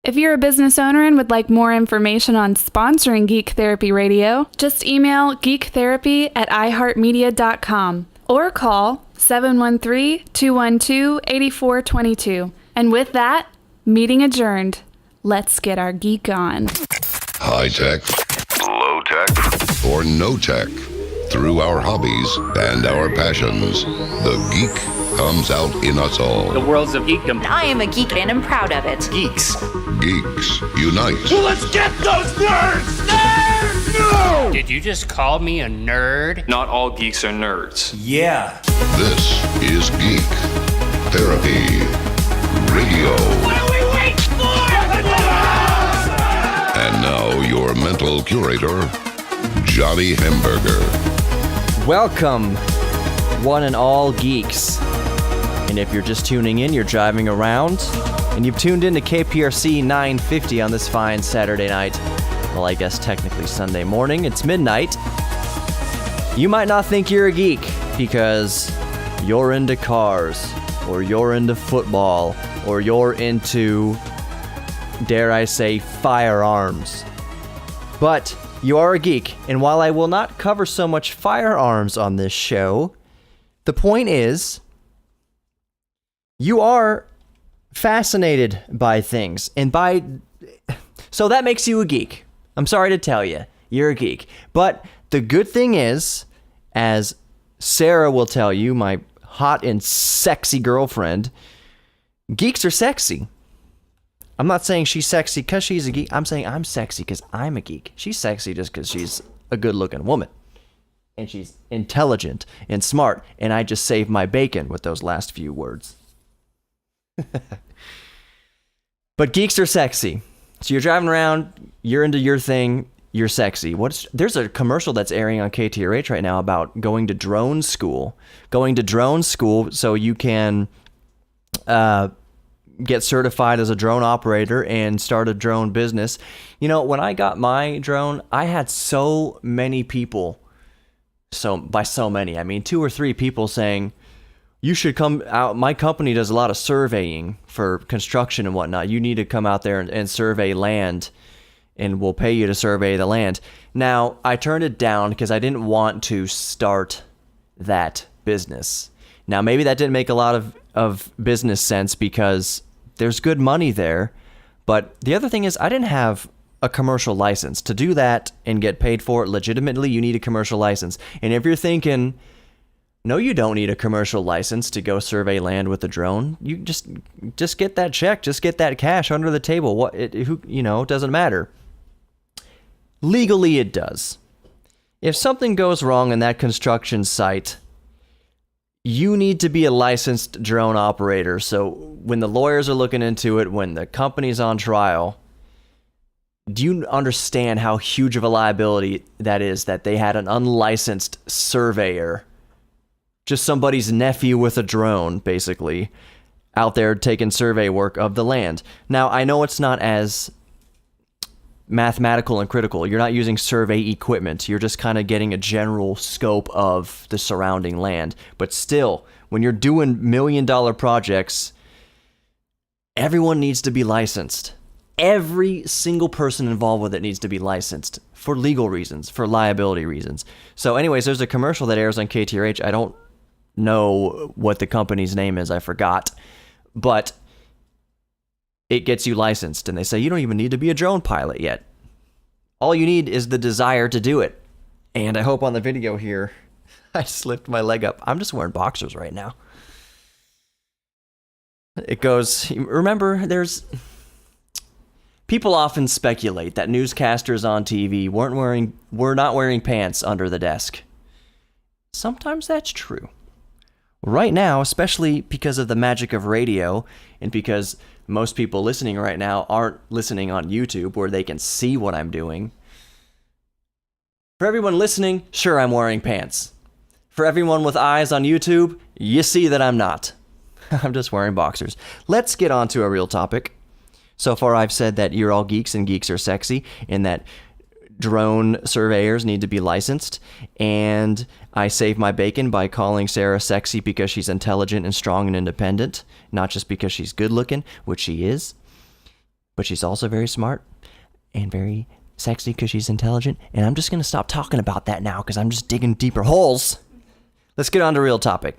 If you're a business owner and would like more information on sponsoring Geek Therapy Radio, just email geektherapy@iheartmedia.com or call 713-212-8422. And with that, meeting adjourned. Let's get our geek on. High tech, low tech, or no tech. Through our hobbies and our passions, the geek comes out in us all. The world's of geekdom. I am a geek and I'm proud of it. Geeks. Geeks unite. Well, let's get those nerds! Nerds! No! Did you just call me a nerd? Not all geeks are nerds. Yeah. This is Geek Therapy Radio. What are we waiting for? And now your mental curator, Johnny Hamburger. Welcome, one and all geeks. And if you're just tuning in, you're driving around, and you've tuned in to KPRC 950 on this fine Saturday night. Well, I guess technically Sunday morning. It's midnight. You might not think you're a geek because you're into cars, or you're into football, or you're into, dare I say, firearms. But you are a geek, and while I will not cover so much firearms on this show, the point is, you are fascinated by things, so that makes you a geek. I'm sorry to tell you, you're a geek. But the good thing is, as Sarah will tell you, my hot and sexy girlfriend, geeks are sexy. I'm not saying she's sexy because she's a geek. I'm saying I'm sexy because I'm a geek. She's sexy just because she's a good-looking woman. And she's intelligent and smart. And I just saved my bacon with those last few words. But geeks are sexy. So you're driving around, you're into your thing, you're sexy. There's a commercial that's airing on KTRH right now about going to drone school. Going to drone school so you can get certified as a drone operator and start a drone business. You know, when I got my drone, I had so many people, by so many, I mean 2 or 3 people saying, you should come out. My company does a lot of surveying for construction and whatnot. You need to come out there and survey land, and we'll pay you to survey the land. Now, I turned it down because I didn't want to start that business. Now, maybe that didn't make a lot of business sense because there's good money there. But the other thing is I didn't have a commercial license. To do that and get paid for it legitimately, you need a commercial license. And if you're thinking, no, you don't need a commercial license to go survey land with a drone. You just get that check, just get that cash under the table. It doesn't matter. Legally, it does. If something goes wrong in that construction site, you need to be a licensed drone operator. So when the lawyers are looking into it, when the company's on trial, do you understand how huge of a liability that is that they had an unlicensed surveyor, just somebody's nephew with a drone, basically, out there taking survey work of the land? Now, I know it's not as mathematical and critical. You're not using survey equipment. You're just kind of getting a general scope of the surrounding land. But still, when you're doing $1 million projects, everyone needs to be licensed. Every single person involved with it needs to be licensed for legal reasons, for liability reasons. So anyways, there's a commercial that airs on KTRH. I don't know what the company's name is. I forgot. But it gets you licensed, and they say you don't even need to be a drone pilot yet. All you need is the desire to do it. And I hope on the video here, I slipped my leg up. I'm just wearing boxers right now. It goes, remember, people often speculate that newscasters on TV were not wearing pants under the desk. Sometimes that's true. Right now, especially because of the magic of radio, and because most people listening right now aren't listening on YouTube where they can see what I'm doing. For everyone listening, sure, I'm wearing pants. For everyone with eyes on YouTube, you see that I'm not. I'm just wearing boxers. Let's get on to a real topic. So far, I've said that you're all geeks and geeks are sexy, and that drone surveyors need to be licensed, and I save my bacon by calling Sarah sexy because she's intelligent and strong and independent, not just because she's good looking, which she is. but she's also very smart and very sexy because she's intelligent. And I'm just going to stop talking about that now because I'm just digging deeper holes. Let's get on to real topic.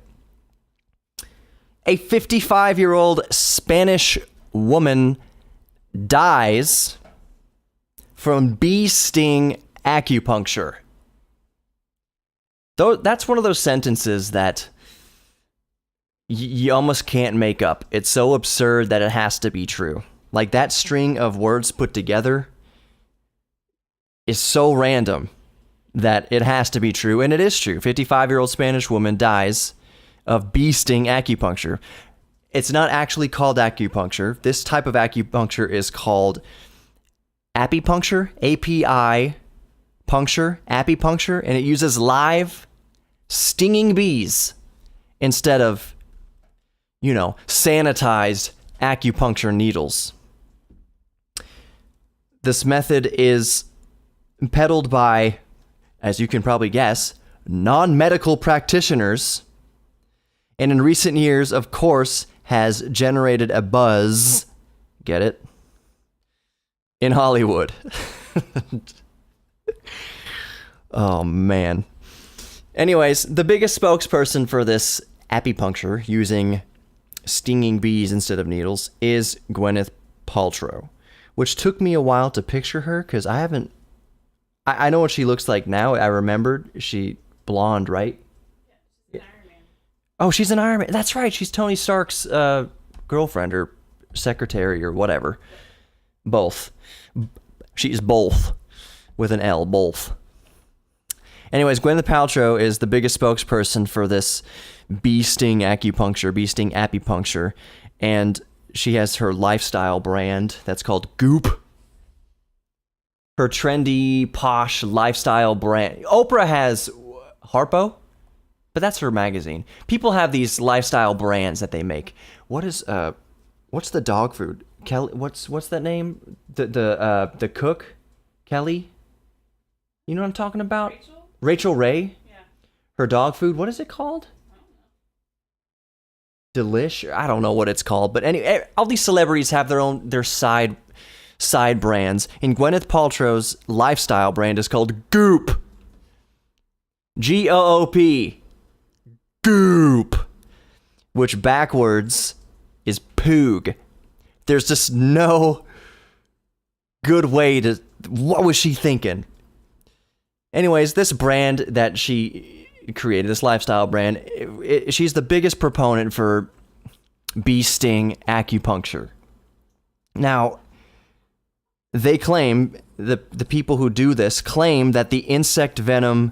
A 55-year-old Spanish woman dies from bee sting acupuncture. Though that's one of those sentences that you almost can't make up. It's so absurd that it has to be true. Like, that string of words put together is so random that it has to be true, and it is true. 55-year-old Spanish woman dies of bee sting acupuncture. It's not actually called acupuncture. This type of acupuncture is called apipuncture, A-P-I, puncture, apipuncture, and it uses live stinging bees instead of, sanitized acupuncture needles. This method is peddled by, as you can probably guess, non-medical practitioners, and in recent years, of course, has generated a buzz, get it, in Hollywood. Oh, man. Anyways, the biggest spokesperson for this apipuncture, using stinging bees instead of needles, is Gwyneth Paltrow, which took me a while to picture her because I know what she looks like now. I remembered. She blonde, right? Yeah, she's an Iron Man. Oh, she's an Iron Man. That's right. She's Tony Stark's girlfriend or secretary or whatever. Both. She's both. With an L, both. Anyways, Gwyneth Paltrow is the biggest spokesperson for this bee sting acupuncture, and she has her lifestyle brand that's called Goop. Her trendy, posh lifestyle brand. Oprah has Harpo, but that's her magazine. People have these lifestyle brands that they make. What's the dog food? Kelly, what's that name? The cook, Kelly. You know what I'm talking about? Rachel Ray. Yeah. Her dog food. What is it called? Delish. I don't know what it's called, but anyway, all these celebrities have their side brands, and Gwyneth Paltrow's lifestyle brand is called Goop. Goop. Goop. Which backwards is Poog. There's just no good way to... What was she thinking? Anyways, this brand that she created, this lifestyle brand, she's the biggest proponent for bee sting acupuncture. Now, they claim, the people who do this claim that the insect venom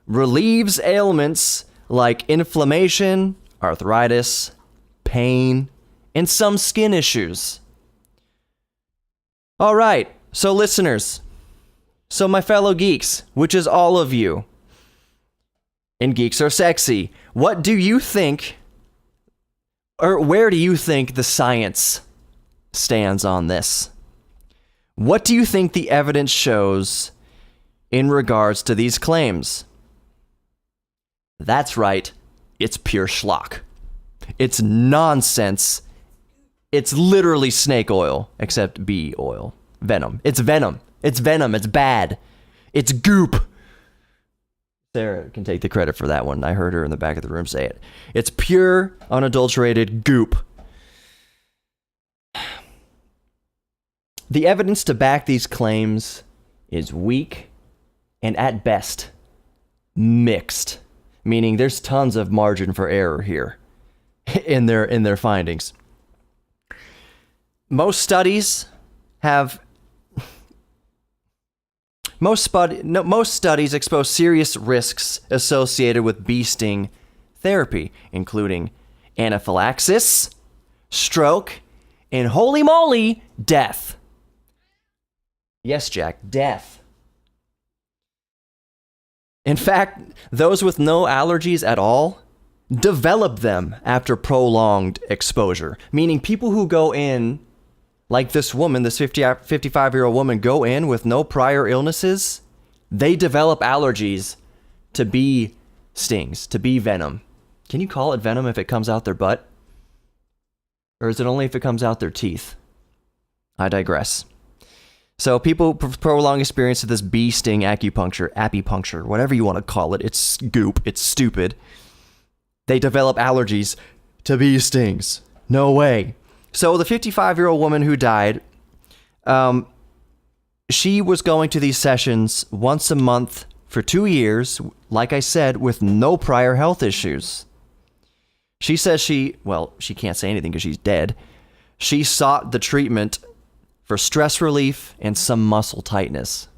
relieves ailments like inflammation, arthritis, pain, and some skin issues. All right, so listeners, so my fellow geeks, which is all of you, and geeks are sexy, what do you think, or where do you think the science stands on this? What do you think the evidence shows in regards to these claims? That's right, it's pure schlock. It's nonsense. It's literally snake oil, except bee oil. Venom. It's venom. It's venom. It's bad. It's goop. Sarah can take the credit for that one. I heard her in the back of the room say it. It's pure, unadulterated goop. The evidence to back these claims is weak and at best mixed, meaning there's tons of margin for error here in their findings. Most studies expose serious risks associated with bee sting therapy, including anaphylaxis, stroke, and holy moly, death. Yes, Jack, death. In fact, those with no allergies at all develop them after prolonged exposure, meaning people who go in, like this woman, this 55-year-old woman, go in with no prior illnesses, they develop allergies to bee stings, to bee venom. Can you call it venom if it comes out their butt? Or is it only if it comes out their teeth? I digress. So people prolong experience of this bee sting acupuncture, whatever you want to call it. It's goop. It's stupid. They develop allergies to bee stings. No way. So the 55-year-old woman who died, she was going to these sessions once a month for 2 years, like I said, with no prior health issues. She says she can't say anything because she's dead. She sought the treatment for stress relief and some muscle tightness.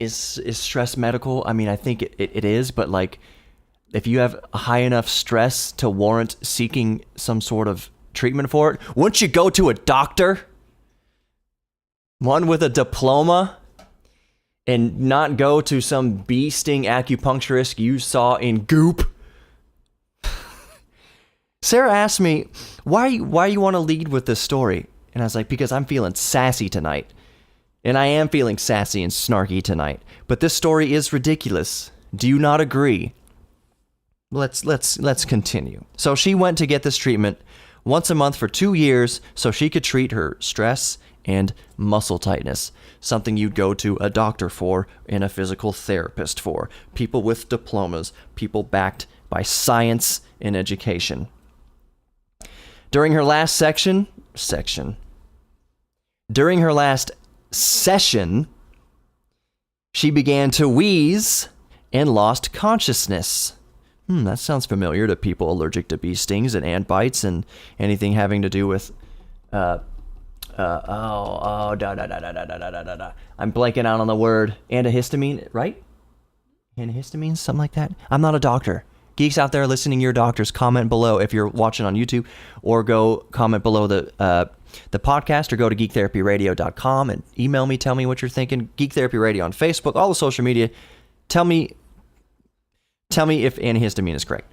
Is stress medical? I mean, I think it is, but like, if you have a high enough stress to warrant seeking some sort of treatment for it, wouldn't you go to a doctor? One with a diploma? And not go to some bee sting acupuncturist you saw in goop? Sarah asked me, why you want to lead with this story? And I was like, because I'm feeling sassy tonight. And I am feeling sassy and snarky tonight. But this story is ridiculous. Do you not agree? Let's continue. So she went to get this treatment once a month for 2 years so she could treat her stress and muscle tightness, something you'd go to a doctor for and a physical therapist for. People with diplomas, people backed by science and education. During her last session, she began to wheeze and lost consciousness. That sounds familiar to people allergic to bee stings and ant bites and anything having to do with I'm blanking out on the word. Antihistamine, right? Antihistamine, something like that. I'm not a doctor. Geeks out there listening, your doctors, comment below if you're watching on YouTube, or go comment below the podcast, or go to geektherapyradio.com and email me, tell me what you're thinking. Geek Therapy Radio on Facebook, all the social media. Tell me if antihistamine is correct.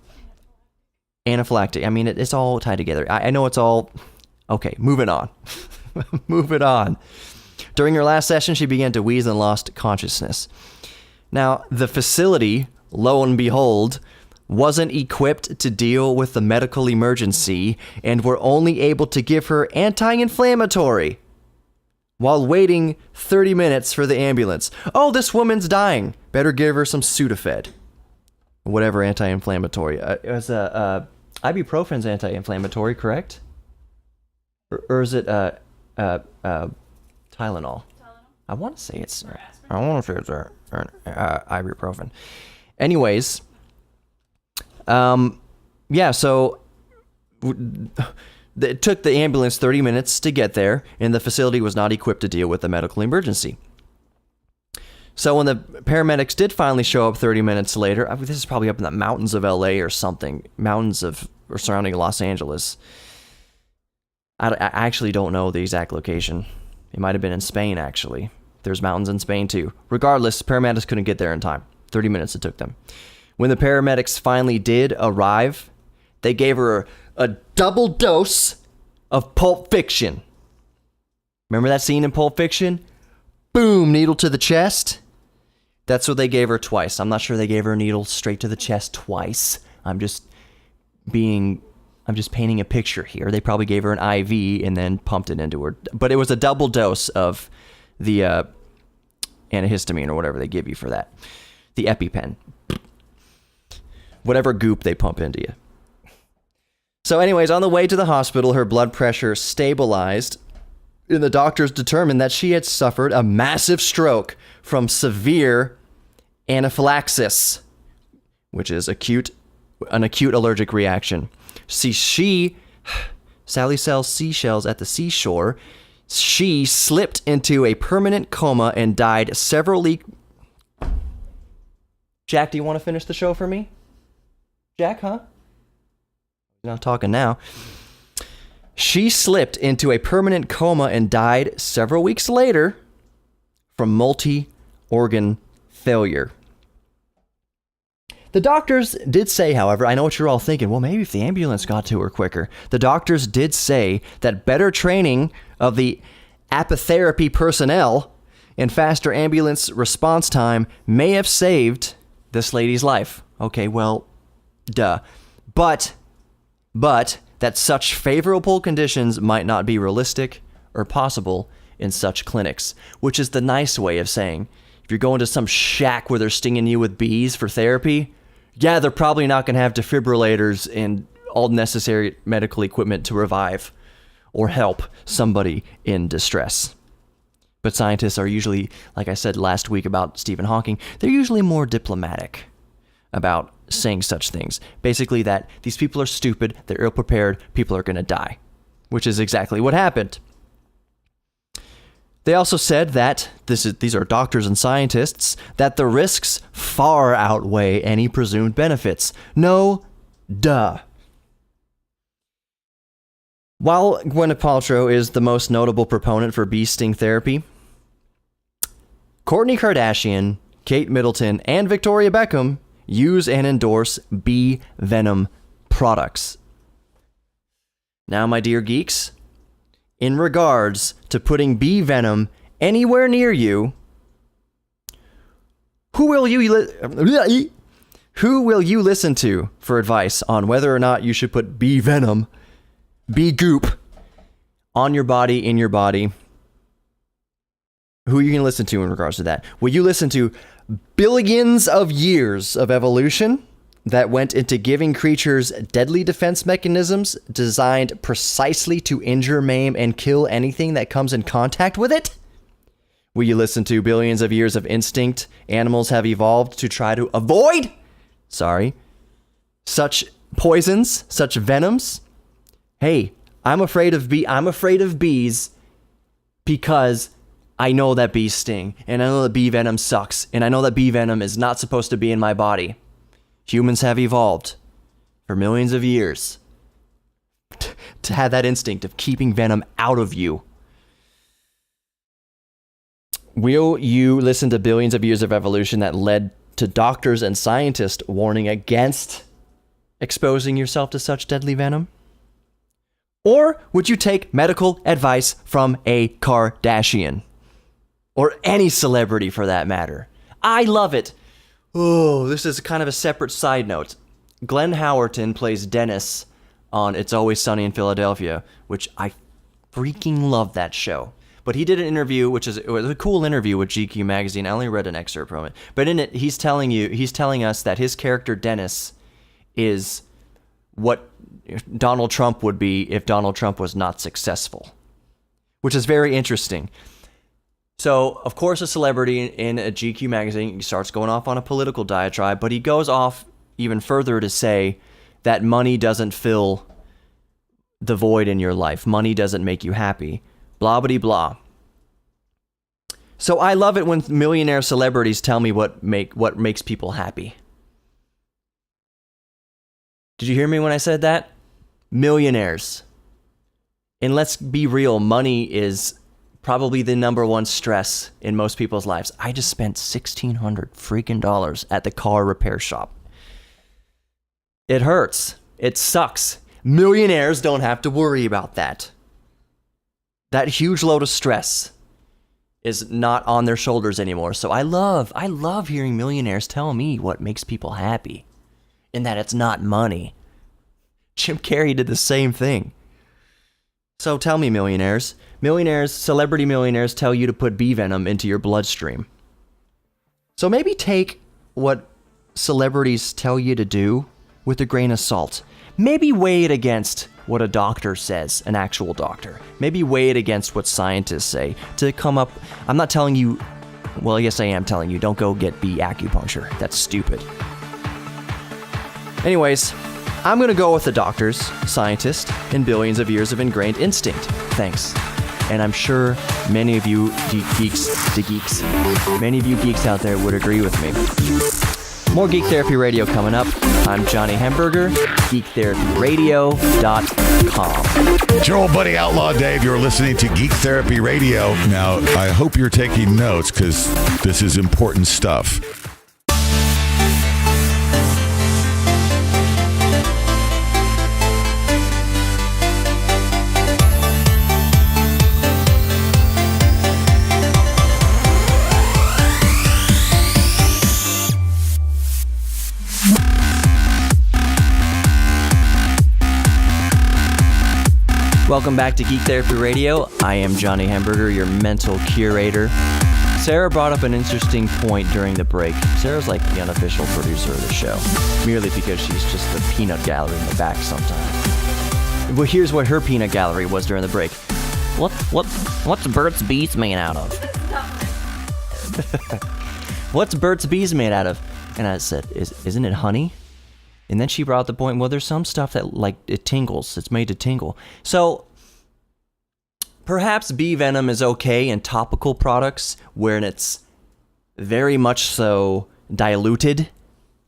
Anaphylactic. I mean, it's all tied together. I know it's all... Okay, moving on. Moving on. During her last session, she began to wheeze and lost consciousness. Now, the facility, lo and behold, wasn't equipped to deal with the medical emergency and were only able to give her anti-inflammatory while waiting 30 minutes for the ambulance. Oh, this woman's dying. Better give her some Sudafed. Whatever anti-inflammatory. Ibuprofen's anti-inflammatory, correct? Or is it Tylenol? I want to say it's ibuprofen. Anyways, so it took the ambulance 30 minutes to get there, and the facility was not equipped to deal with the medical emergency. So when the paramedics did finally show up 30 minutes later, this is probably up in the mountains of LA or something, or surrounding Los Angeles. I actually don't know the exact location. It might have been in Spain, actually. There's mountains in Spain, too. Regardless, paramedics couldn't get there in time. 30 minutes it took them. When the paramedics finally did arrive, they gave her a double dose of Pulp Fiction. Remember that scene in Pulp Fiction? Boom, needle to the chest. That's what they gave her twice. I'm not sure they gave her a needle straight to the chest twice. I'm just painting a picture here. They probably gave her an IV and then pumped it into her. But it was a double dose of the antihistamine or whatever they give you for that. The EpiPen. Whatever goop they pump into you. So anyways, on the way to the hospital, her blood pressure stabilized, and the doctors determined that she had suffered a massive stroke from severe anaphylaxis, which is an acute allergic reaction. See, Sally sells seashells at the seashore. She slipped into a permanent coma and died several weeks. Jack, do you want to finish the show for me? Jack, huh? You're not talking now. She slipped into a permanent coma and died several weeks later from multi-organ failure. The doctors did say, however, I know what you're all thinking, well, maybe if the ambulance got to her quicker. The doctors did say that better training of the apitherapy personnel and faster ambulance response time may have saved this lady's life. Okay, well, duh. But that such favorable conditions might not be realistic or possible in such clinics, which is the nice way of saying, if you're going to some shack where they're stinging you with bees for therapy, yeah, they're probably not going to have defibrillators and all necessary medical equipment to revive or help somebody in distress. But scientists are usually, like I said last week about Stephen Hawking, they're usually more diplomatic about saying such things. Basically that these people are stupid, they're ill-prepared, people are going to die, which is exactly what happened. They also said that, these are doctors and scientists, that the risks far outweigh any presumed benefits. No, duh. While Gwyneth Paltrow is the most notable proponent for bee sting therapy, Kourtney Kardashian, Kate Middleton, and Victoria Beckham use and endorse bee venom products. Now, my dear geeks, in regards to putting bee venom anywhere near you, who will you listen to for advice on whether or not you should put bee venom, bee goop, on your body, in your body? Who are you going to listen to in regards to that? Will you listen to billions of years of evolution that went into giving creatures deadly defense mechanisms designed precisely to injure, maim, and kill anything that comes in contact with it? Will you listen to billions of years of instinct animals have evolved to try to avoid? Such poisons, such venoms? Hey, I'm afraid of bees because I know that bees sting, and I know that bee venom sucks, and I know that bee venom is not supposed to be in my body. Humans have evolved for millions of years to have that instinct of keeping venom out of you. Will you listen to billions of years of evolution that led to doctors and scientists warning against exposing yourself to such deadly venom? Or would you take medical advice from a Kardashian? Or any celebrity for that matter? I love it. Oh, this is kind of a separate side note. Glenn Howerton plays Dennis on It's Always Sunny in Philadelphia, which I freaking love that show. But he did an interview, it was a cool interview with GQ magazine. I only read an excerpt from it. But in it, he's telling us that his character Dennis is what Donald Trump would be if Donald Trump was not successful, which is very interesting. So, of course, a celebrity in a GQ magazine starts going off on a political diatribe, but he goes off even further to say that money doesn't fill the void in your life. Money doesn't make you happy. Blah, blah, blah. So I love it when millionaire celebrities tell me what makes people happy. Did you hear me when I said that? Millionaires. And let's be real, money is probably the number one stress in most people's lives. I just spent $1,600 freaking dollars at the car repair shop. It hurts. It sucks. Millionaires don't have to worry about that. That huge load of stress is not on their shoulders anymore. So I love hearing millionaires tell me what makes people happy, and that it's not money. Jim Carrey did the same thing. So tell me, celebrity millionaires tell you to put bee venom into your bloodstream. So maybe take what celebrities tell you to do with a grain of salt. Maybe weigh it against what a doctor says, an actual doctor. Maybe weigh it against what scientists say to come up. I'm not telling you, well, yes, I am telling you, don't go get bee acupuncture. That's stupid. Anyways, I'm going to go with the doctors, scientists, and billions of years of ingrained instinct. Thanks. And I'm sure many of you geeks out there would agree with me. More Geek Therapy Radio coming up. I'm Johnny Hamburger, geektherapyradio.com. It's your old buddy Outlaw Dave. You're listening to Geek Therapy Radio. Now, I hope you're taking notes because this is important stuff. Welcome back to Geek Therapy Radio. I am Johnny Hamburger, your mental curator. Sarah brought up an interesting point during the break. Sarah's like the unofficial producer of the show, merely because she's just the peanut gallery in the back sometimes. Well, here's what her peanut gallery was during the break. What's Burt's Bees made out of? What's Burt's Bees made out of? And I said, isn't it honey? And then she brought up the point, well, there's some stuff that, like, it tingles. It's made to tingle. So, perhaps bee venom is okay in topical products where it's very much so diluted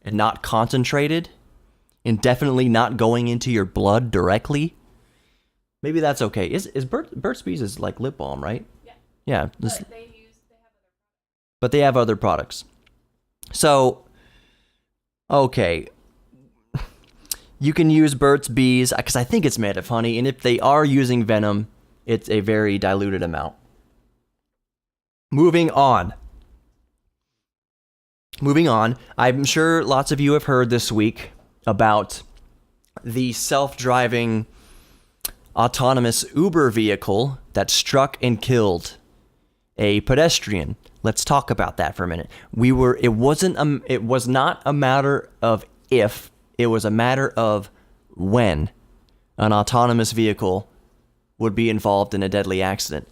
and not concentrated and definitely not going into your blood directly. Maybe that's okay. Is Burt's Bees is like lip balm, right? Yeah. But they have other products. So, okay. You can use Burt's Bees, because I think it's made of honey, and if they are using venom, it's a very diluted amount. Moving on, I'm sure lots of you have heard this week about the self-driving autonomous Uber vehicle that struck and killed a pedestrian. Let's talk about that for a minute. It was not a matter of if, it was a matter of when an autonomous vehicle would be involved in a deadly accident.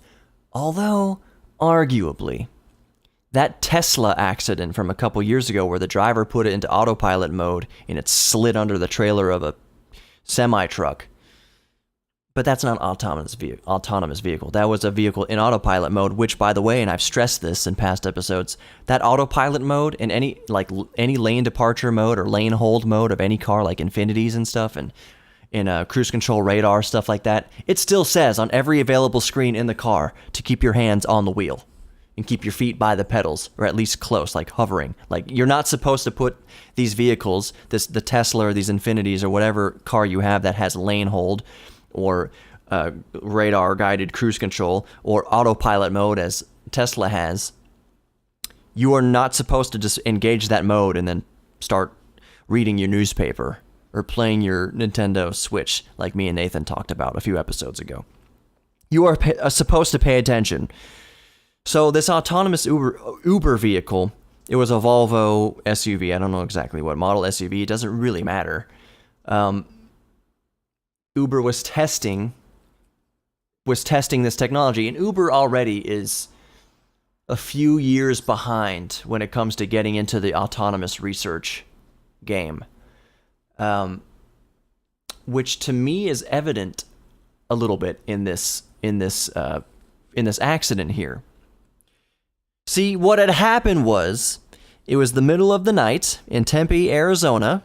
Although, arguably, that Tesla accident from a couple years ago where the driver put it into autopilot mode and it slid under the trailer of a semi-truck. But that's not an autonomous vehicle. That was a vehicle in autopilot mode, which, by the way, and I've stressed this in past episodes, that autopilot mode in any lane departure mode or lane hold mode of any car, like Infinities and stuff, and in cruise control radar, stuff like that, it still says on every available screen in the car to keep your hands on the wheel and keep your feet by the pedals, or at least close, like hovering. Like, you're not supposed to put these vehicles, the Tesla or these Infinities or whatever car you have that has lane hold, or radar-guided cruise control, or autopilot mode as Tesla has, you are not supposed to just engage that mode and then start reading your newspaper or playing your Nintendo Switch like me and Nathan talked about a few episodes ago. You are supposed to pay attention. So this autonomous Uber vehicle, it was a Volvo SUV. I don't know exactly what model SUV. It doesn't really matter. Uber was testing this technology, and Uber already is a few years behind when it comes to getting into the autonomous research game, which to me is evident a little bit in this accident here. See, what had happened was, it was the middle of the night in Tempe, Arizona.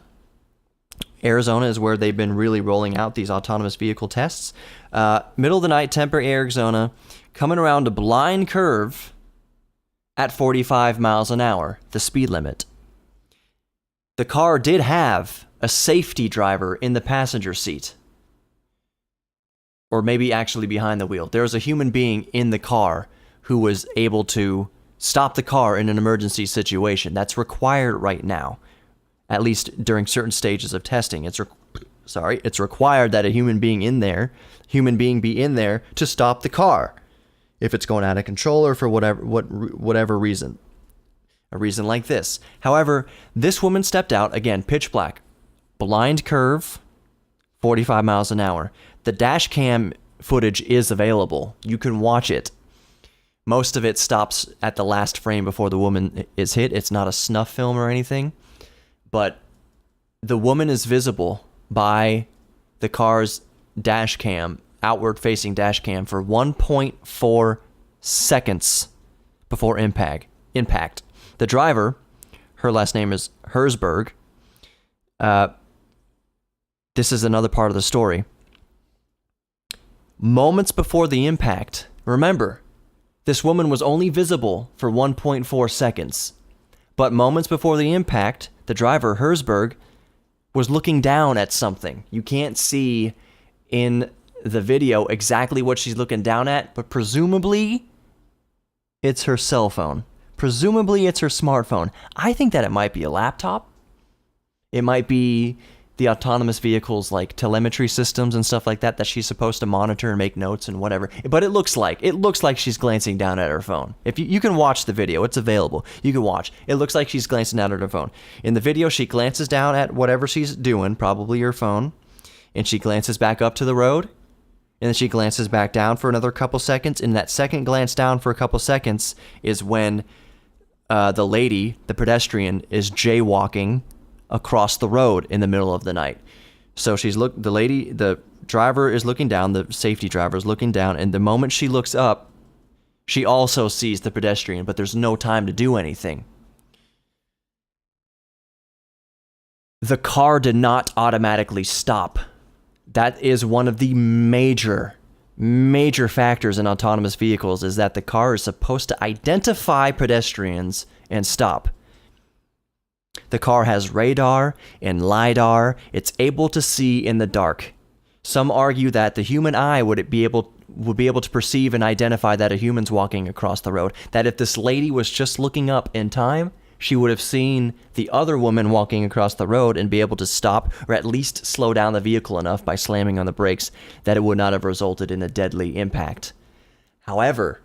Arizona is where they've been really rolling out these autonomous vehicle tests. Middle of the night, Tempe, Arizona, coming around a blind curve at 45 miles an hour, the speed limit. The car did have a safety driver in the passenger seat. Or maybe actually behind the wheel. There was a human being in the car who was able to stop the car in an emergency situation. That's required right now. At least during certain stages of testing, it's required that a human being be in there to stop the car if it's going out of control or for whatever reason. A reason like this. However, this woman stepped out, again, pitch black, blind curve, 45 miles an hour. The dash cam footage is available. You can watch it. Most of it stops at the last frame before the woman is hit. It's not a snuff film or anything. But the woman is visible by the car's dash cam, outward-facing dash cam, for 1.4 seconds before impact. The driver, her last name is Herzberg. This is another part of the story. Moments before the impact, remember, this woman was only visible for 1.4 seconds. But moments before the impact, the driver, Herzberg, was looking down at something. You can't see in the video exactly what she's looking down at, but presumably it's her cell phone. Presumably it's her smartphone. I think that it might be a laptop. It might be the autonomous vehicles like telemetry systems and stuff like that she's supposed to monitor and make notes and whatever. But it looks like she's glancing down at her phone. If you can watch the video, it's available. You can watch. It looks like she's glancing down at her phone. In the video, she glances down at whatever she's doing, probably her phone, and she glances back up to the road, and then she glances back down for another couple seconds. And that second glance down for a couple seconds is when the lady, the pedestrian, is jaywalking across the road in the middle of the night. So the driver is looking down, the safety driver is looking down, and the moment she looks up, she also sees the pedestrian, but there's no time to do anything. The car did not automatically stop. That is one of the major factors in autonomous vehicles, is that the car is supposed to identify pedestrians and stop. The car has radar and LiDAR. It's able to see in the dark. Some argue that the human eye would be able to perceive and identify that a human's walking across the road. That if this lady was just looking up in time, she would have seen the other woman walking across the road and be able to stop or at least slow down the vehicle enough by slamming on the brakes that it would not have resulted in a deadly impact. However,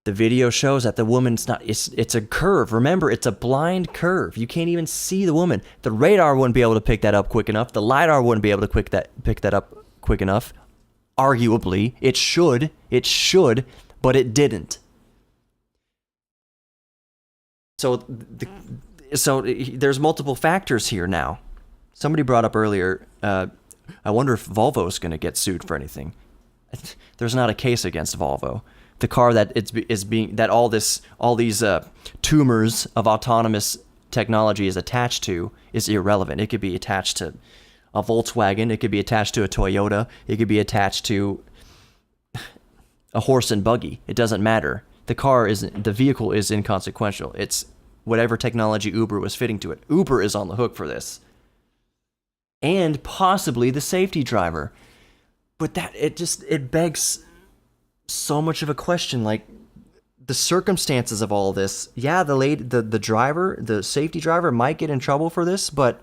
the video shows that the woman's not, it's a curve. Remember, it's a blind curve. You can't even see the woman. The radar wouldn't be able to pick that up quick enough. The LiDAR wouldn't be able to pick that up quick enough. Arguably, it should, but it didn't. So there's multiple factors here now. Somebody brought up earlier, I wonder if Volvo's going to get sued for anything. There's not a case against Volvo. The car that all these tumors of autonomous technology is attached to is irrelevant. It could be attached to a Volkswagen. It could be attached to a Toyota. It could be attached to a horse and buggy. It doesn't matter. The vehicle is inconsequential. It's whatever technology Uber was fitting to it. Uber is on the hook for this. And possibly the safety driver. But it begs so much of a question, like the circumstances of all this. Yeah, the safety driver might get in trouble for this, but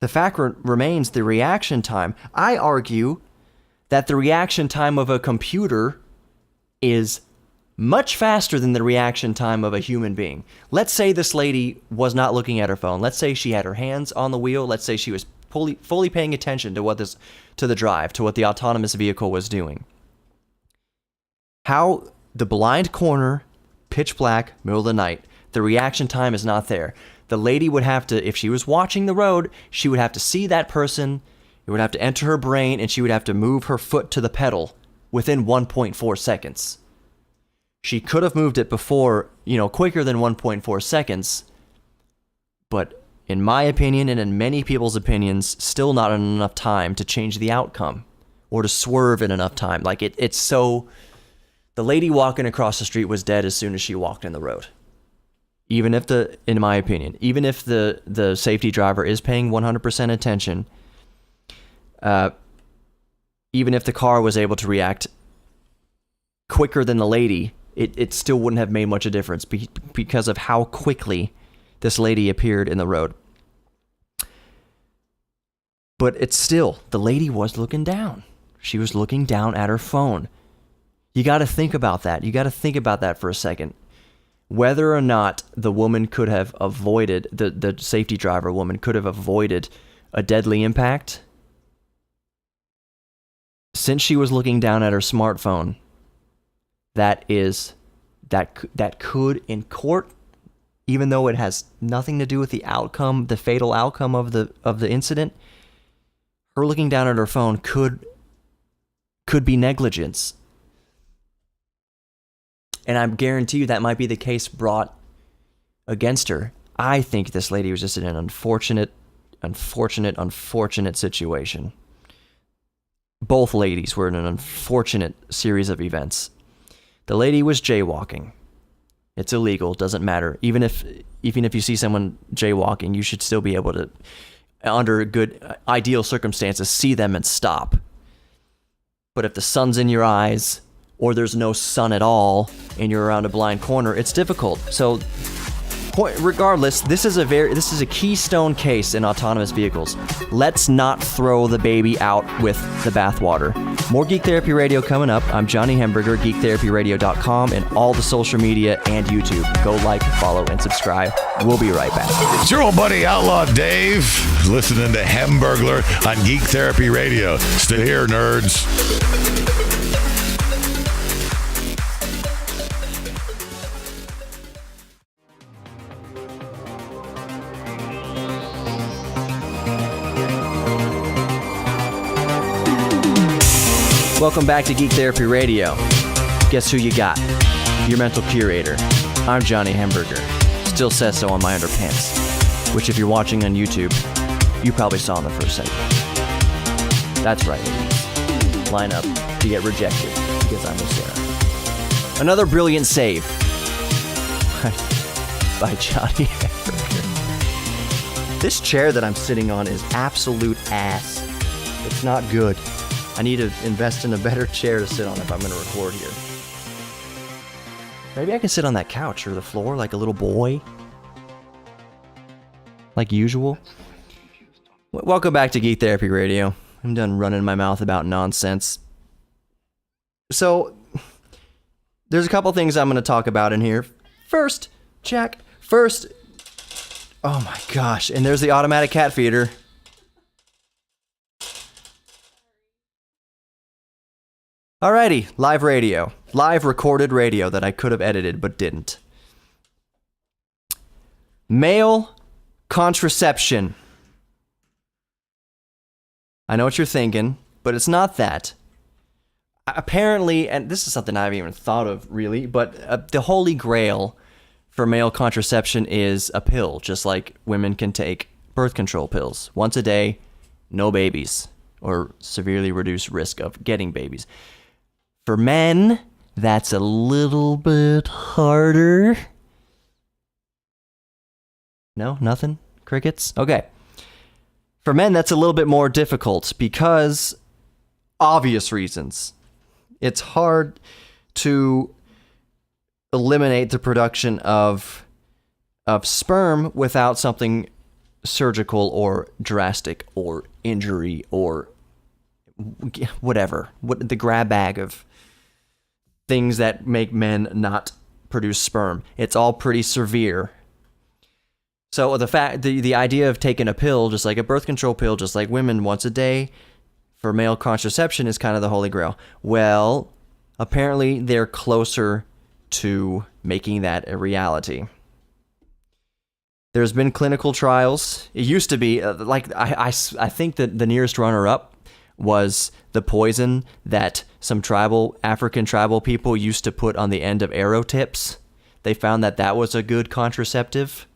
the fact remains the reaction time. I argue that the reaction time of a computer is much faster than the reaction time of a human being. Let's say this lady was not looking at her phone. Let's say she had her hands on the wheel. Let's say she was fully paying attention to the drive, to what the autonomous vehicle was doing. How the blind corner, pitch black, middle of the night, the reaction time is not there. The lady would have to, if she was watching the road, she would have to see that person, it would have to enter her brain, and she would have to move her foot to the pedal within 1.4 seconds. She could have moved it before, quicker than 1.4 seconds, but in my opinion, and in many people's opinions, still not enough time to change the outcome or to swerve in enough time. Like it's so... The lady walking across the street was dead as soon as she walked in the road. In my opinion, even if the safety driver is paying 100% attention, even if the car was able to react quicker than the lady, it still wouldn't have made much of a difference because of how quickly this lady appeared in the road. But it's still, the lady was looking down. She was looking down at her phone. You got to think about that. You got to think about that for a second. Whether or not the woman could have avoided, the safety driver woman could have avoided a deadly impact. Since she was looking down at her smartphone, that could in court, even though it has nothing to do with the outcome, the fatal outcome of the incident, her looking down at her phone could be negligence. And I guarantee you that might be the case brought against her. I think this lady was just in an unfortunate situation. Both ladies were in an unfortunate series of events. The lady was jaywalking. It's illegal, doesn't matter. Even if you see someone jaywalking, you should still be able to, under good, ideal circumstances, see them and stop. But if the sun's in your eyes, or there's no sun at all, and you're around a blind corner, it's difficult. So regardless, this is a keystone case in autonomous vehicles. Let's not throw the baby out with the bathwater. More Geek Therapy Radio coming up. I'm Johnny Hamburger, geektherapyradio.com, and all the social media and YouTube. Go like, follow, and subscribe. We'll be right back. It's your old buddy Outlaw Dave, listening to Hamburglar on Geek Therapy Radio. Stay here, nerds. Welcome back to Geek Therapy Radio. Guess who you got? Your mental curator. I'm Johnny Hamburger. Still says so on my underpants. Which, if you're watching on YouTube, you probably saw in the first segment. That's right, ladies. Line up to get rejected because I'm a Sarah. Another brilliant save by Johnny Hamburger. This chair that I'm sitting on is absolute ass. It's not good. I need to invest in a better chair to sit on if I'm going to record here. Maybe I can sit on that couch or the floor like a little boy. Like usual. Welcome back to Geek Therapy Radio. I'm done running my mouth about nonsense. So, there's a couple things I'm going to talk about in here. First, oh my gosh, and there's the automatic cat feeder. Alrighty, live radio. Live recorded radio that I could have edited but didn't. Male contraception. I know what you're thinking, but it's not that. Apparently, and this is something I haven't even thought of really, but the holy grail for male contraception is a pill, just like women can take birth control pills. Once a day, no babies, or severely reduced risk of getting babies. For men, that's a little bit harder. No? Nothing? Crickets? Okay. For men, that's a little bit more difficult because obvious reasons. It's hard to eliminate the production of sperm without something surgical or drastic or injury or whatever. The grab bag of things that make men not produce sperm. It's all pretty severe. So the idea of taking a pill, just like a birth control pill, just like women once a day for male contraception is kind of the holy grail. Well, apparently they're closer to making that a reality. There's been clinical trials. It used to be I think that the nearest runner-up was the poison that some African tribal people used to put on the end of arrow tips. They found that was a good contraceptive.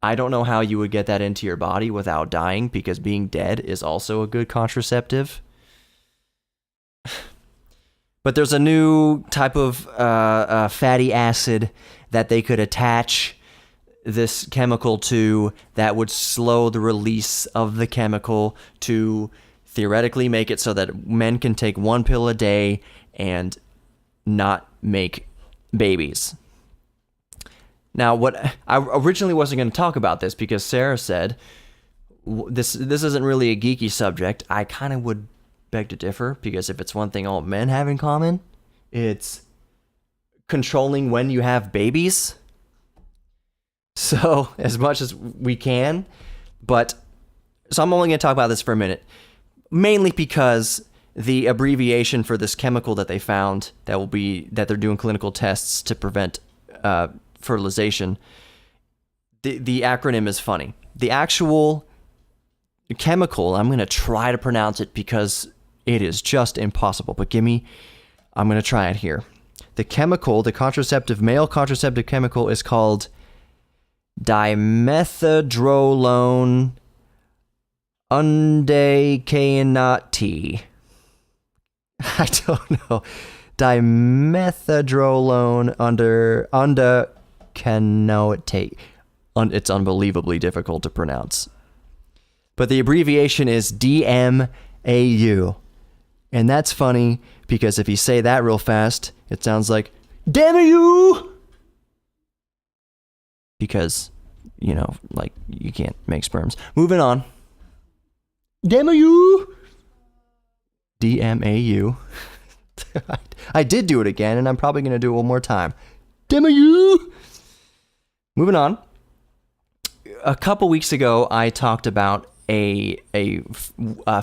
I don't know how you would get that into your body without dying, because being dead is also a good contraceptive. But there's a new type of fatty acid that they could attach this chemical to that would slow the release of the chemical to theoretically make it so that men can take one pill a day and not make babies. Now, what I originally wasn't going to talk about this because Sarah said this isn't really a geeky subject. I kind of would beg to differ, because if it's one thing all men have in common, it's controlling when you have babies. So, as much as we can, so I'm only going to talk about this for a minute. Mainly because the abbreviation for this chemical that they found that they're doing clinical tests to prevent fertilization, the acronym is funny. The actual chemical, I'm going to try to pronounce it because it is just impossible, but I'm going to try it here. The male contraceptive chemical is called dimethadrolone undecanoate. I don't know. Dimethadrolone undecanoate. It's unbelievably difficult to pronounce. But the abbreviation is DMAU. And that's funny because if you say that real fast, it sounds like, damn you! because, like, you can't make sperms. Moving on. DMAU. DMAU. I did do it again, and I'm probably going to do it one more time. DMAU. Moving on. A couple weeks ago, I talked about a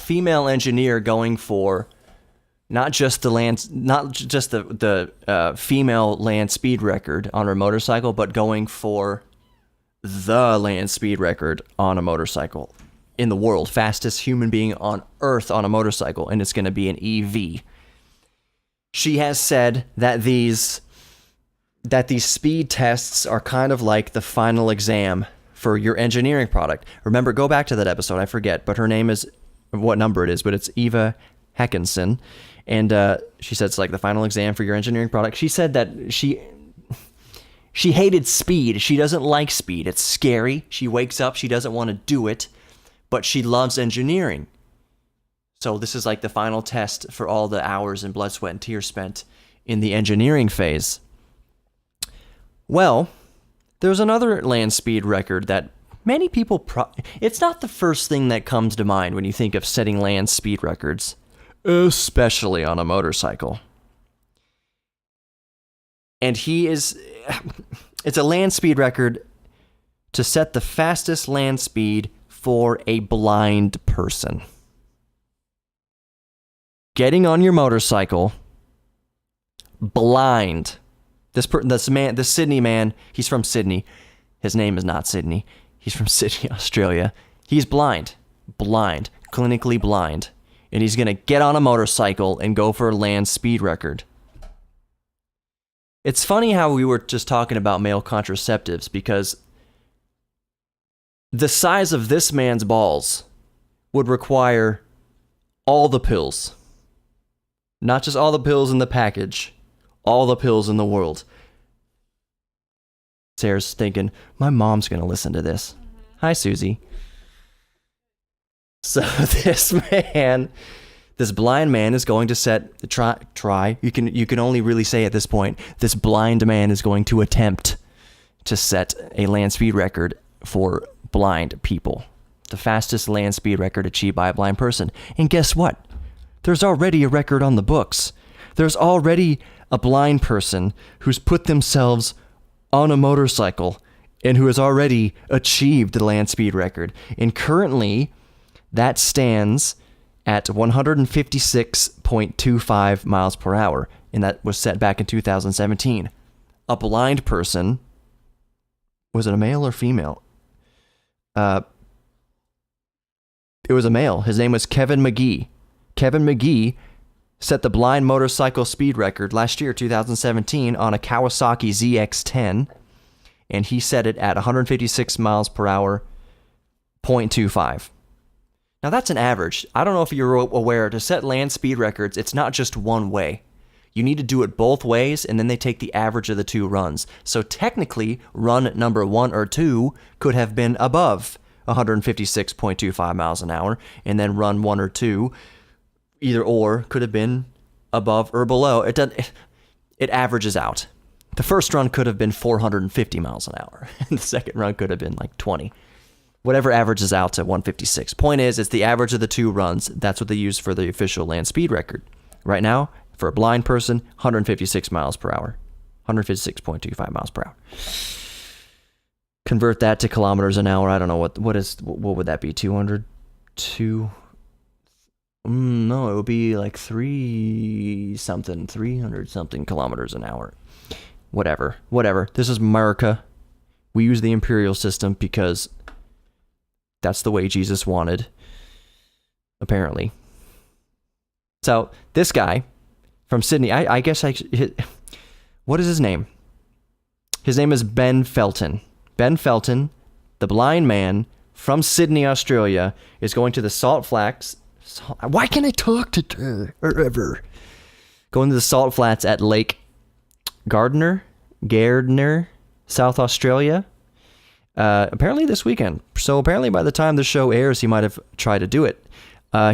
female engineer going for not just the female land speed record on her motorcycle, but going for the land speed record on a motorcycle in the world, fastest human being on Earth on a motorcycle, and it's going to be an EV. She has said that these speed tests are kind of like the final exam for your engineering product. Remember, go back to that episode, I forget, but her name is, what number it is, but it's Eva Heckinson. And she said it's like the final exam for your engineering product. She said that she hated speed. She doesn't like speed. It's scary. She wakes up, she doesn't want to do it, but she loves engineering. So this is like the final test for all the hours and blood, sweat, and tears spent in the engineering phase. Well, there's another land speed record that many people... it's not the first thing that comes to mind when you think of setting land speed records, especially on a motorcycle. And it's a land speed record to set the fastest land speed for a blind person. Getting on your motorcycle, blind. This Sydney man, he's from Sydney. His name is not Sydney. He's from Sydney, Australia. He's blind, clinically blind. And he's going to get on a motorcycle and go for a land speed record. It's funny how we were just talking about male contraceptives, because the size of this man's balls would require all the pills. Not just all the pills in the package, all the pills in the world. Sarah's thinking, my mom's going to listen to this. Hi, Susie. So this blind man is going to try. You can only really say at this point, this blind man is going to attempt to set a land speed record for blind people. The fastest land speed record achieved by a blind person. And guess what? There's already a record on the books. There's already a blind person who's put themselves on a motorcycle and who has already achieved the land speed record. And currently, that stands at 156.25 miles per hour. And that was set back in 2017. A blind person, was it a male or female? It was a male. His name was Kevin McGee. Kevin McGee set the blind motorcycle speed record last year, 2017, on a Kawasaki ZX-10, and he set it at 156 miles per hour, 0.25. Now that's an average. I don't know if you're aware, to set land speed records, it's not just one way. You need to do it both ways, and then they take the average of the two runs. So technically, run number 1 or 2 could have been above 156.25 miles an hour, and then run 1 or 2, either or, could have been above or below. It averages out. The first run could have been 450 miles an hour, and the second run could have been like 20. Whatever averages out to 156. Point is, it's the average of the two runs. That's what they use for the official land speed record. Right now, for a blind person, 156 miles per hour. 156.25 miles per hour. Convert that to kilometers an hour. I don't know what would that be? 202? No, it would be like 300 something kilometers an hour. Whatever. This is America. We use the imperial system because that's the way Jesus wanted, apparently. So this guy from Sydney, what is his name? His name is Ben Felton. Ben Felton, the blind man from Sydney, Australia, is going to the Salt Flats. Why can't I talk to ever? Going to the Salt Flats at Lake Gardner, South Australia. Apparently this weekend. So apparently by the time the show airs, he might have tried to do it.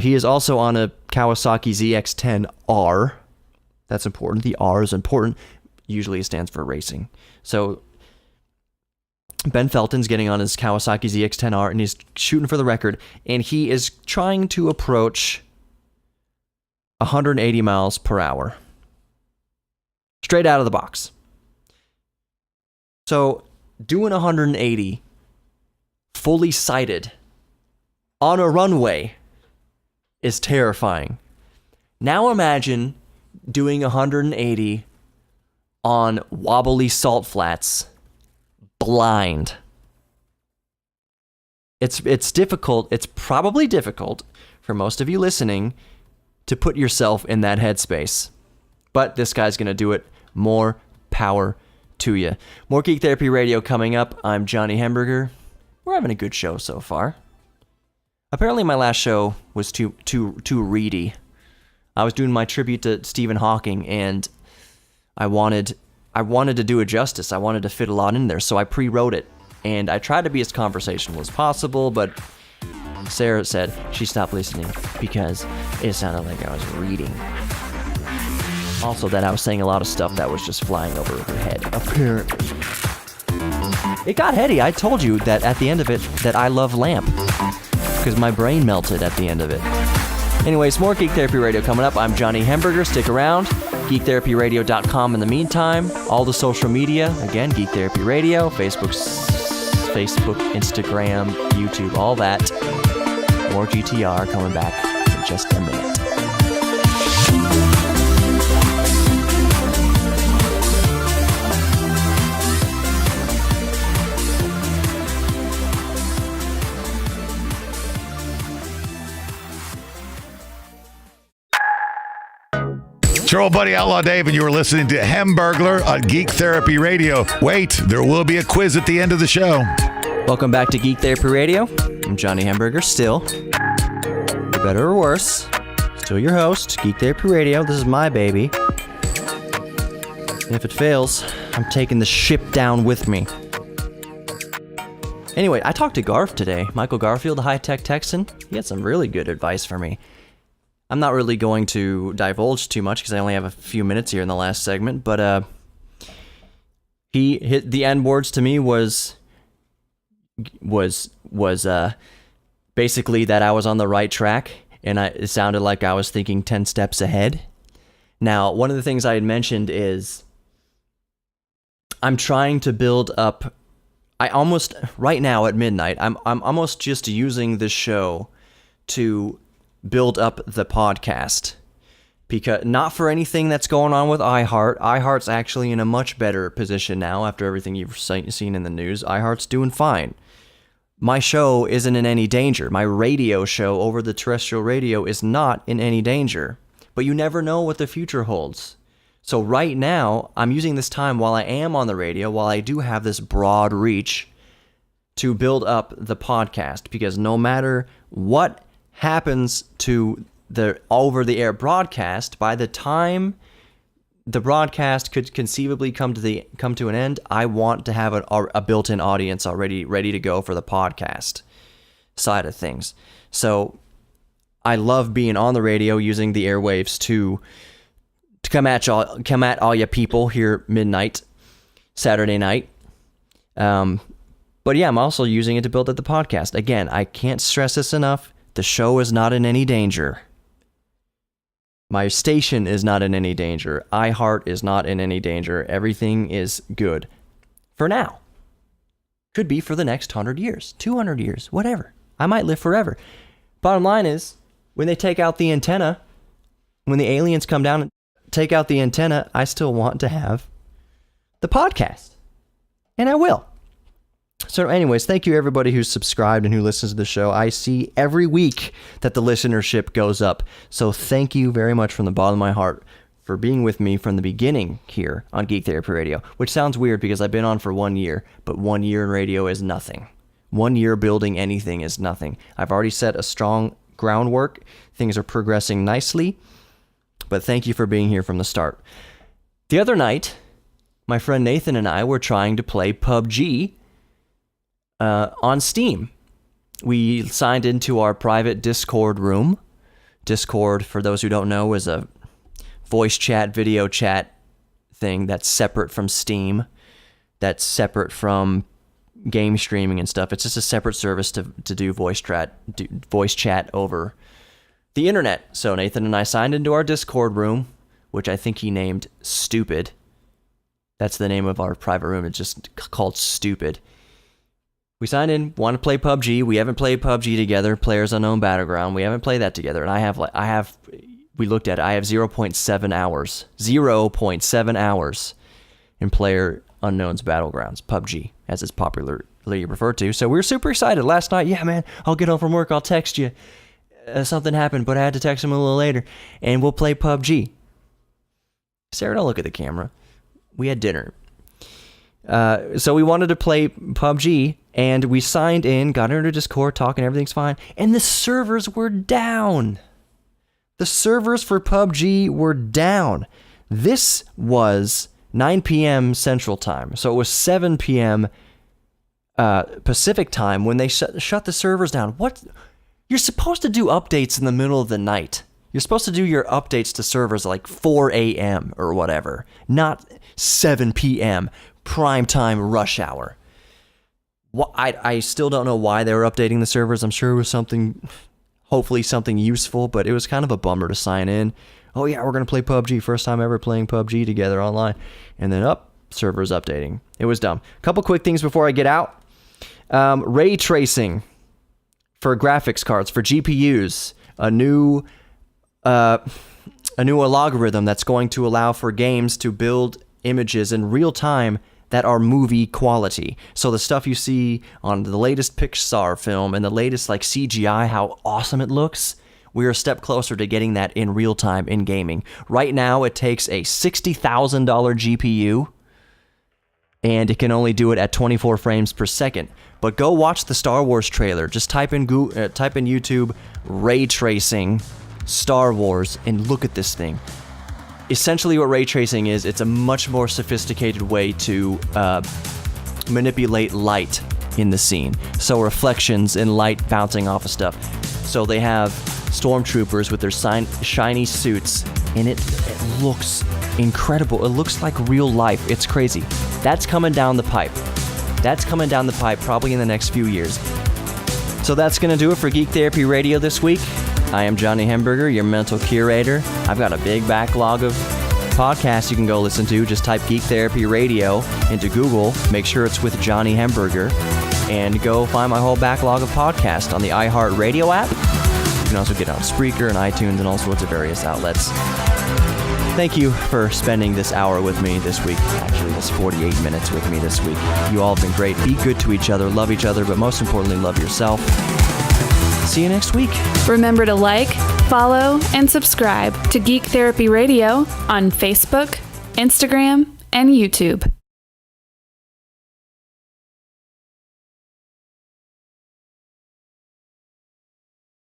He is also on a Kawasaki ZX-10R. That's important. The R is important. Usually it stands for racing. So Ben Felton's getting on his Kawasaki ZX-10R, and he's shooting for the record, and he is trying to approach 180 miles per hour. Straight out of the box. So, doing 180, fully sighted, on a runway, is terrifying. Now imagine doing 180 on wobbly salt flats, blind. It's difficult. It's probably difficult for most of you listening to put yourself in that headspace. But this guy's going to do it. More power to you. More Geek Therapy Radio coming up. I'm Johnny Hamburger. We're having a good show so far. Apparently my last show was too reedy. I was doing my tribute to Stephen Hawking, and I wanted to do it justice. I wanted to fit a lot in there, so I pre-wrote it. And I tried to be as conversational as possible, but Sarah said she stopped listening because it sounded like I was reading. Also, that I was saying a lot of stuff that was just flying over her head, apparently. It got heady. I told you that at the end of it, that I love lamp. Because my brain melted at the end of it. Anyways, more Geek Therapy Radio coming up. I'm Johnny Hamburger. Stick around. GeekTherapyRadio.com in the meantime. All the social media. Again, Geek Therapy Radio. Facebook, Instagram, YouTube, all that. More GTR coming back in just a minute. It's your old buddy Outlaw Dave, and you were listening to Hamburglar on Geek Therapy Radio. Wait, there will be a quiz at the end of the show. Welcome back to Geek Therapy Radio. I'm Johnny Hamburger, still. For better or worse, still your host, Geek Therapy Radio. This is my baby. And if it fails, I'm taking the ship down with me. Anyway, I talked to Garf today. Michael Garfield, the high-tech Texan. He had some really good advice for me. I'm not really going to divulge too much because I only have a few minutes here in the last segment, but he hit the end words to me was basically that I was on the right track, and it sounded like I was thinking 10 steps ahead. Now, one of the things I had mentioned is I'm trying to build up. Right now at midnight, I'm almost just using this show to build up the podcast, because not for anything that's going on with iHeart. iHeart's actually in a much better position now after everything you've seen in the news. iHeart's doing fine. My show isn't in any danger. My radio show over the terrestrial radio is not in any danger, but you never know what the future holds. So right now, I'm using this time while I am on the radio, while I do have this broad reach, to build up the podcast, because no matter what happens to the over-the-air broadcast, by the time the broadcast could conceivably come to an end, I want to have a built-in audience already ready to go for the podcast side of things. So I love being on the radio, using the airwaves to come at all you people here midnight, Saturday night. But yeah, I'm also using it to build up the podcast. Again, I can't stress this enough. The show is not in any danger. My station is not in any danger. iHeart is not in any danger. Everything is good. For now. Could be for the next 100 years, 200 years, whatever. I might live forever. Bottom line is, when they take out the antenna, when the aliens come down and take out the antenna, I still want to have the podcast. And I will. So anyways, thank you everybody who's subscribed and who listens to the show. I see every week that the listenership goes up. So thank you very much from the bottom of my heart for being with me from the beginning here on Geek Therapy Radio, which sounds weird because I've been on for 1 year, but 1 year in radio is nothing. 1 year building anything is nothing. I've already set a strong groundwork. Things are progressing nicely, but thank you for being here from the start. The other night, my friend Nathan and I were trying to play PUBG on Steam. We signed into our private Discord room. Discord, for those who don't know, is a voice chat, video chat thing that's separate from Steam, that's separate from game streaming and stuff. It's just a separate service to do voice chat over the internet. So Nathan and I signed into our Discord room, which I think he named Stupid. That's the name of our private room. It's just called Stupid. We signed in, want to play PUBG. We haven't played PUBG together, Players Unknown Battleground. We haven't played that together. And we looked at it. I have 0.7 hours. 0.7 hours in Player Unknown's Battlegrounds, PUBG, as it's popularly referred to. So we were super excited last night. Yeah, man, I'll get home from work. I'll text you. Something happened, but I had to text him a little later. And we'll play PUBG. Sarah, don't look at the camera. We had dinner. So we wanted to play PUBG, and we signed in, got into Discord, talking, everything's fine, and the servers were down. The servers for PUBG were down. This was 9 p.m. Central Time, so it was 7 p.m. Pacific Time when they shut the servers down. What? You're supposed to do updates in the middle of the night. You're supposed to do your updates to servers like 4 a.m. or whatever, not 7 p.m. prime time rush hour. I still don't know why they were updating the servers. I'm sure it was hopefully something useful, but it was kind of a bummer to sign in. Oh yeah, we're going to play PUBG. First time ever playing PUBG together online. And then servers updating. It was dumb. A couple quick things before I get out. Ray tracing for graphics cards, for GPUs. A new algorithm that's going to allow for games to build images in real time that are movie quality. So the stuff you see on the latest Pixar film and the latest like CGI, how awesome it looks, we're a step closer to getting that in real time in gaming. Right now, it takes a $60,000 GPU, and it can only do it at 24 frames per second. But go watch the Star Wars trailer. Just type in YouTube ray tracing Star Wars and look at this thing. Essentially what ray tracing is, it's a much more sophisticated way to manipulate light in the scene. So reflections and light bouncing off of stuff. So they have stormtroopers with their shiny suits, and it looks incredible. It looks like real life. It's crazy. That's coming down the pipe. Probably in the next few years. So that's going to do it for Geek Therapy Radio this week. I am Johnny Hemberger, your mental curator. I've got a big backlog of podcasts you can go listen to. Just type Geek Therapy Radio into Google. Make sure it's with Johnny Hemberger. And go find my whole backlog of podcasts on the iHeartRadio app. You can also get it on Spreaker and iTunes and all sorts of various outlets. Thank you for spending this hour with me this week. Actually, this 48 minutes with me this week. You all have been great. Be good to each other, love each other, but most importantly, love yourself. See you next week. Remember to like, follow, and subscribe to Geek Therapy Radio on Facebook, Instagram, and YouTube.